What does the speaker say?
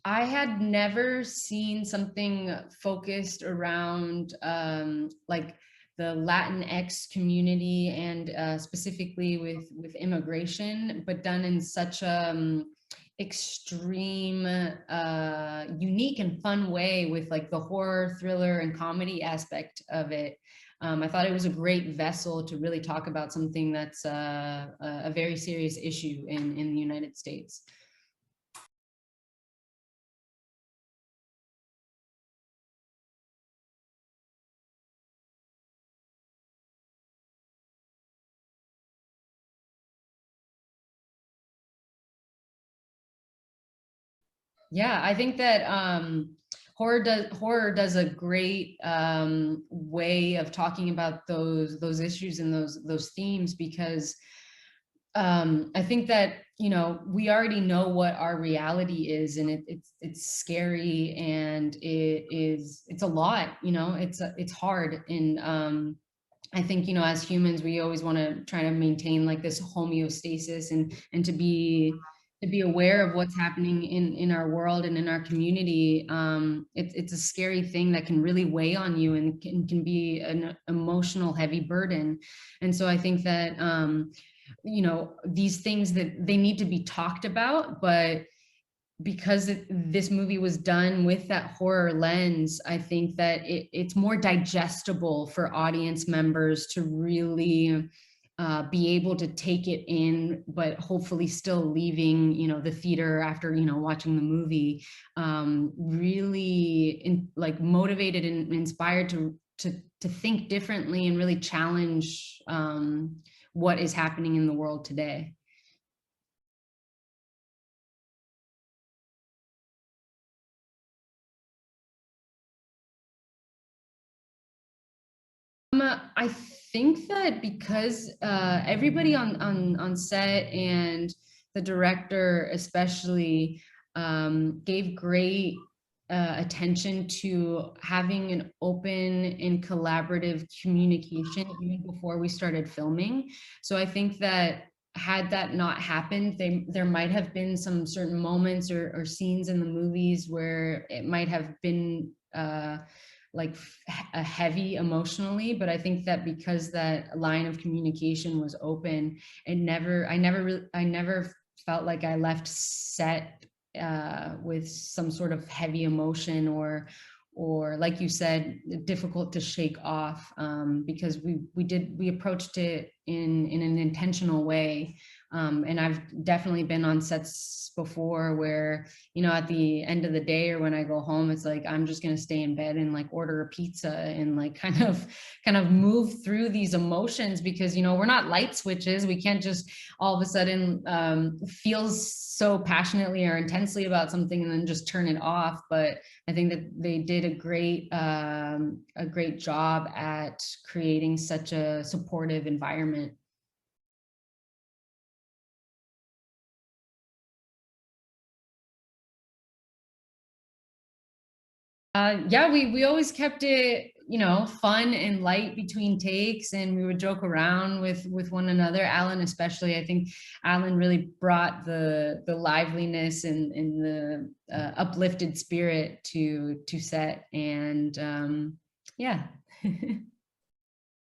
I had never seen something focused around like the Latinx community and specifically with immigration, but done in such a extreme, unique and fun way with like the horror, thriller, and comedy aspect of it. I thought it was a great vessel to really talk about something that's a very serious issue in the United States. Yeah, I think that horror does a great way of talking about those issues and those themes, because I think that we already know what our reality is, and it's scary, and it's a lot. It's hard, and I think as humans we always want to try to maintain like this homeostasis, and to be aware of what's happening in our world and in our community. It's a scary thing that can really weigh on you, and can be an emotional heavy burden. And so I think that these things, that they need to be talked about, but because this movie was done with that horror lens, I think that it's more digestible for audience members to really be able to take it in, but hopefully still leaving, the theater after, watching the movie, really like motivated and inspired to think differently and really challenge what is happening in the world today. I think that because everybody on set, and the director especially, gave great attention to having an open and collaborative communication even before we started filming. So I think that had that not happened, there might have been some certain moments or scenes in the movies where it might have been like a heavy emotionally. But I think that because that line of communication was open, I never felt like I left set with some sort of heavy emotion, or like you said, difficult to shake off, because we approached it in an intentional way. And I've definitely been on sets before where, at the end of the day, or when I go home, it's like I'm just going to stay in bed and like order a pizza, and like kind of move through these emotions, because we're not light switches. We can't just all of a sudden feel so passionately or intensely about something and then just turn it off. But I think that they did a great job at creating such a supportive environment. Yeah, we always kept it, fun and light between takes, and we would joke around with one another. Alan, especially, I think Alan really brought the liveliness and the uplifted spirit to set, and yeah.